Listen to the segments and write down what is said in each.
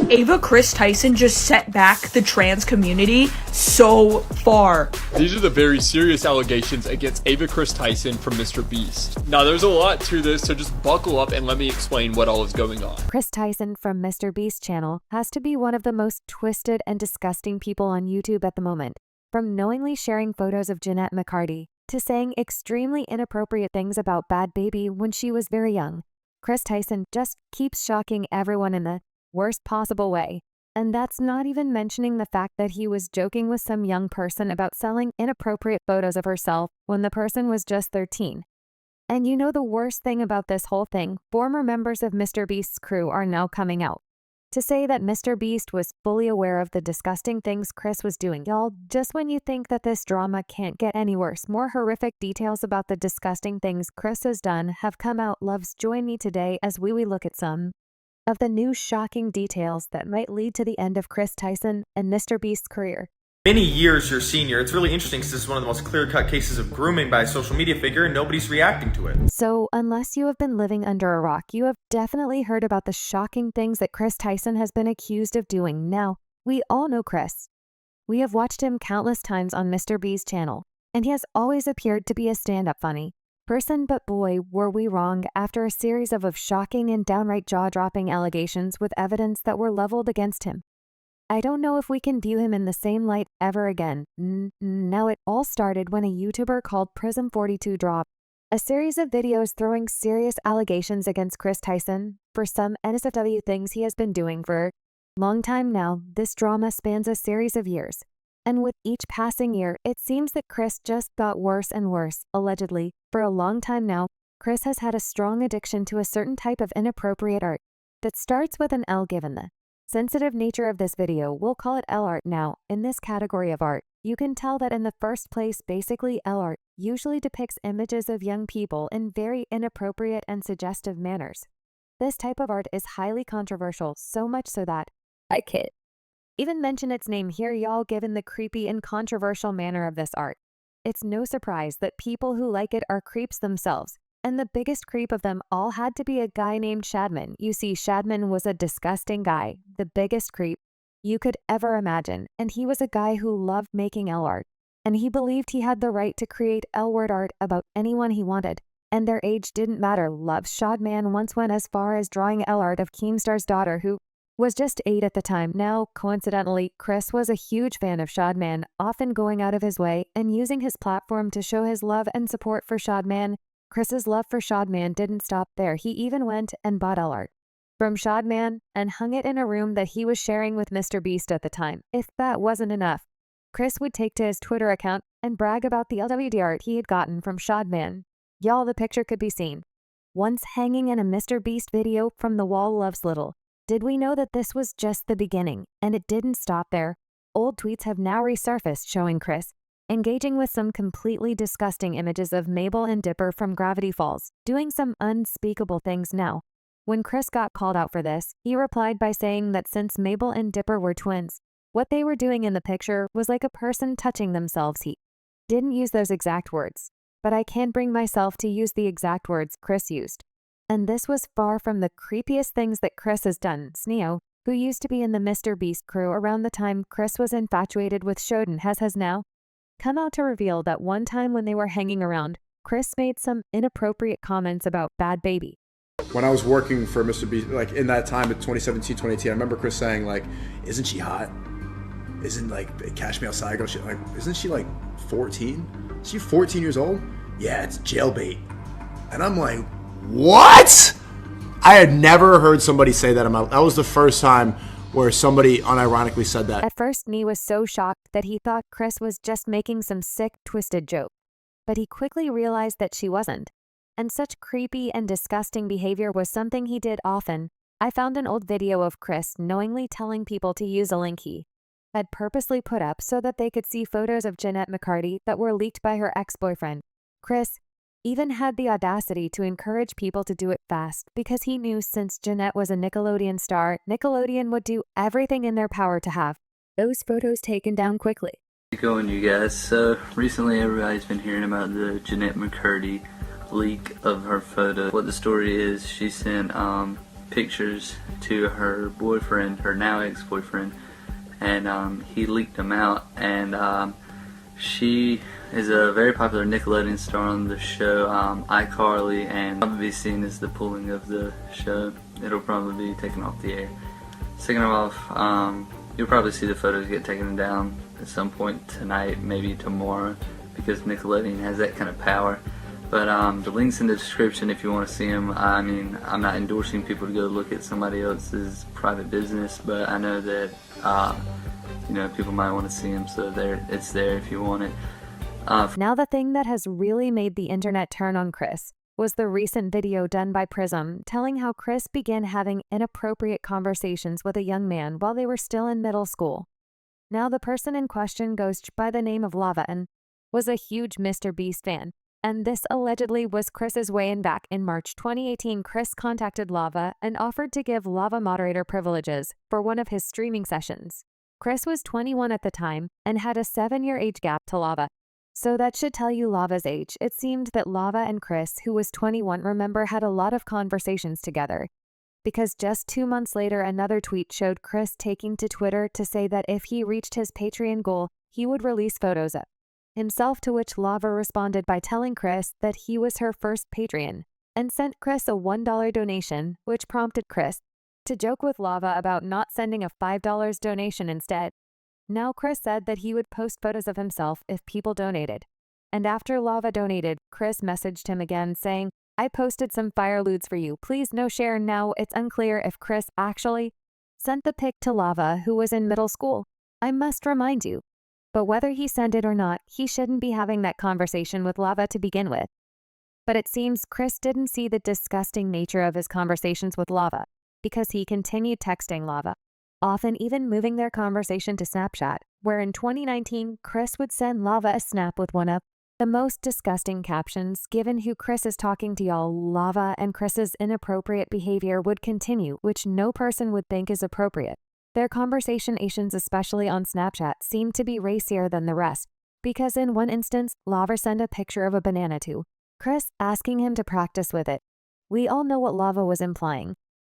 Kris Tyson just set back the trans community so far. These are the very serious allegations against Kris Tyson from mrbeast. Now there's a lot to this, so just buckle up and let me explain what all is going on. Kris Tyson from mrbeast channel has to be one of the most twisted and disgusting people on YouTube at the moment. From knowingly sharing photos of Jeanette McCarty to saying extremely inappropriate things about Bad Baby when she was very young, Kris Tyson just keeps shocking everyone in the worst possible way. And that's not even mentioning the fact that he was joking with some young person about selling inappropriate photos of herself when the person was just 13. And you know the worst thing about this whole thing, former members of mrbeast's crew are now coming out to say that mrbeast was fully aware of the disgusting things Kris was doing. Y'all, just when you think that this drama can't get any worse, more horrific details about the disgusting things Kris has done have come out. Loves, join me today as we look at some of the new shocking details that might lead to the end of Kris Tyson and mrbeast's career. Many years your senior. It's really interesting because this is one of the most clear-cut cases of grooming by a social media figure and nobody's reacting to it. So, unless you have been living under a rock, you have definitely heard about the shocking things that Kris Tyson has been accused of doing. Now, we all know Kris. We have watched him countless times on mrbeast's channel, and he has always appeared to be a stand-up funny person, but boy, were we wrong after a series of shocking and downright jaw-dropping allegations with evidence that were leveled against him. I don't know if we can view him in the same light ever again. Now it all started when a YouTuber called Prism42 dropped a series of videos throwing serious allegations against Kris Tyson for some NSFW things he has been doing for a long time now. This drama spans a series of years, and with each passing year, it seems that Kris just got worse and worse. Allegedly, for a long time now, Kris has had a strong addiction to a certain type of inappropriate art that starts with an L. Given the sensitive nature of this video, we'll call it L art. Now, in this category of art, you can tell that in the first place, basically L art usually depicts images of young people in very inappropriate and suggestive manners. This type of art is highly controversial, so much so that I can't even mention its name here, y'all, given the creepy and controversial manner of this art. It's no surprise that people who like it are creeps themselves. And the biggest creep of them all had to be a guy named Shadman. You see, Shadman was a disgusting guy, the biggest creep you could ever imagine, and he was a guy who loved making L art, and he believed he had the right to create L-word art about anyone he wanted, and their age didn't matter. Loves Shadman once went as far as drawing L art of Keemstar's daughter, who was just 8 at the time. Now, coincidentally, Kris was a huge fan of Shadman, often going out of his way and using his platform to show his love and support for Shadman. Kris's love for Shadman didn't stop there. He even went and bought L art from Shadman and hung it in a room that he was sharing with mrbeast at the time. If that wasn't enough, Kris would take to his Twitter account and brag about the LWD art he had gotten from Shadman. Y'all, the picture could be seen once hanging in a mrbeast video from the wall. Loves little did we know that this was just the beginning, and it didn't stop there. Old tweets have now resurfaced showing Kris engaging with some completely disgusting images of Mabel and Dipper from Gravity Falls, doing some unspeakable things. Now, when Kris got called out for this, he replied by saying that since Mabel and Dipper were twins, what they were doing in the picture was like a person touching themselves. He didn't use those exact words, but I can't bring myself to use the exact words Kris used. And this was far from the creepiest things that Kris has done. Sneo, who used to be in the mrbeast crew around the time Kris was infatuated with Shoden, has now come out to reveal that one time when they were hanging around, Kris made some inappropriate comments about Bad Baby. When I was working for mrbeast, like in that time at 2017, 2018, I remember Kris saying like, isn't she hot? Isn't like Cash Me Outside girl, like, isn't she like 14? Is she 14 years old? Yeah, it's jailbait. And I'm like, what? I had never heard somebody say that in my life. That was the first time where somebody unironically said that. At first, Nee was so shocked that he thought Kris was just making some sick, twisted joke. But he quickly realized that she wasn't. And such creepy and disgusting behavior was something he did often. I found an old video of Kris knowingly telling people to use a link he had purposely put up so that they could see photos of Jeanette McCarty that were leaked by her ex-boyfriend. Kris even had the audacity to encourage people to do it fast because he knew since Jeanette was a Nickelodeon star, Nickelodeon would do everything in their power to have those photos taken down quickly. How's it going, you guys? So recently everybody's been hearing about the Jeanette McCarty leak of her photo. What the story is, she sent pictures to her boyfriend, her now ex-boyfriend, and he leaked them out. And she is a very popular Nickelodeon star on the show iCarly, and probably be seen as the pulling of the show. It'll probably be taken off the air. Second off, you'll probably see the photos get taken down at some point tonight, maybe tomorrow, because Nickelodeon has that kind of power. But the link's in the description if you want to see them. I mean, I'm not endorsing people to go look at somebody else's private business, but I know that you know, people might want to see them, so it's there if you want it. Now the thing that has really made the internet turn on Kris was the recent video done by Prism telling how Kris began having inappropriate conversations with a young man while they were still in middle school. Now the person in question goes by the name of Lava and was a huge MrBeast fan, and this allegedly was Kris's way in. Back in March 2018, Kris contacted Lava and offered to give Lava moderator privileges for one of his streaming sessions. Kris was 21 at the time and had a 7-year age gap to Lava. So that should tell you Lava's age. It seemed that Lava and Kris, who was 21, remember, had a lot of conversations together. Because just 2 months later, another tweet showed Kris taking to Twitter to say that if he reached his Patreon goal, he would release photos of himself, to which Lava responded by telling Kris that he was her first Patreon and sent Kris a $1 donation, which prompted Kris to joke with Lava about not sending a $5 donation instead. Now Kris said that he would post photos of himself if people donated. And after Lava donated, Kris messaged him again saying, "I posted some fire lewds for you. Please no share." Now it's unclear if Kris actually sent the pic to Lava, who was in middle school. I must remind you. But whether he sent it or not, he shouldn't be having that conversation with Lava to begin with. But it seems Kris didn't see the disgusting nature of his conversations with Lava, because he continued texting Lava, often even moving their conversation to Snapchat, where in 2019, Kris would send Lava a snap with one of the most disgusting captions. Given who Kris is talking to, y'all, Lava and Kris's inappropriate behavior would continue, which no person would think is appropriate. Their conversations, especially on Snapchat, seemed to be racier than the rest, because in one instance, Lava sent a picture of a banana to Kris, asking him to practice with it. We all know what Lava was implying.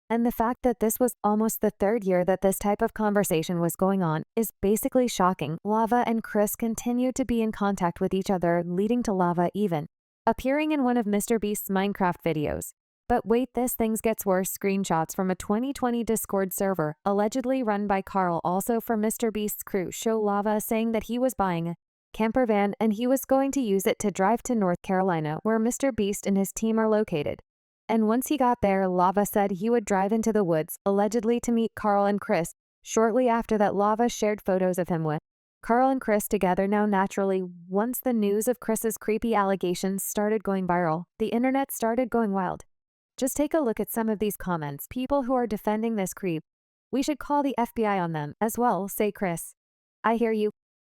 And the fact that this was almost the 3rd year that this type of conversation was going on is basically shocking. Lava and Kris continued to be in contact with each other, leading to Lava even appearing in one of MrBeast's Minecraft videos. But wait, this thing gets worse. Screenshots from a 2020 Discord server, allegedly run by Carl, also for MrBeast's crew, show Lava saying that he was buying a camper van and he was going to use it to drive to North Carolina, where MrBeast and his team are located. And once he got there, Lava said he would drive into the woods, allegedly to meet Carl and Kris. Shortly after that, Lava shared photos of him with Carl and Kris together. Now naturally, once the news of Kris's creepy allegations started going viral, the internet started going wild. Just take a look at some of these comments. People who are defending this creep. "We should call the FBI on them as well," say Kris. "I hear you.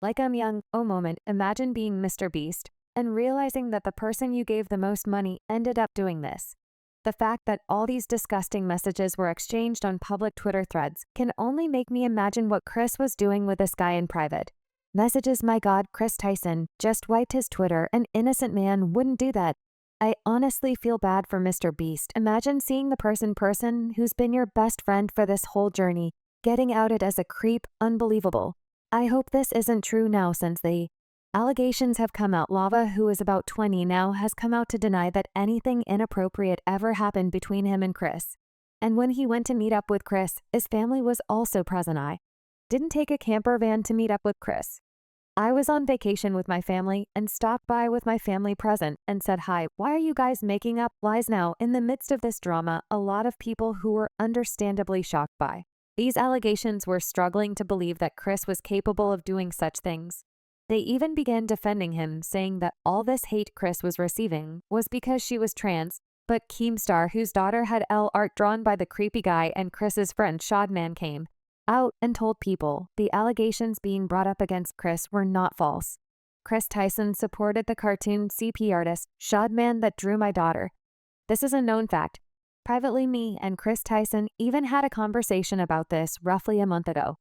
Like I'm young." Oh moment, imagine being MrBeast and realizing that the person you gave the most money ended up doing this. The fact that all these disgusting messages were exchanged on public Twitter threads can only make me imagine what Kris was doing with this guy in private. Messages, my God, Kris Tyson just wiped his Twitter. An innocent man wouldn't do that. I honestly feel bad for MrBeast. Imagine seeing the person who's been your best friend for this whole journey getting outed as a creep. Unbelievable. I hope this isn't true now, since the allegations have come out. Lava, who is about 20 now, has come out to deny that anything inappropriate ever happened between him and Kris. And when he went to meet up with Kris, his family was also present. "I didn't take a camper van to meet up with Kris. I was on vacation with my family and stopped by with my family present and said hi. Why are you guys making up lies now?" In the midst of this drama, a lot of people who were understandably shocked by these allegations were struggling to believe that Kris was capable of doing such things. They even began defending him, saying that all this hate Kris was receiving was because she was trans. But Keemstar, whose daughter had L art drawn by the creepy guy, and Kris's friend Shadman came out and told people the allegations being brought up against Kris were not false. Kris Tyson supported the cartoon CP artist Shadman that drew my daughter. This is a known fact. Privately, me and Kris Tyson even had a conversation about this roughly a month ago.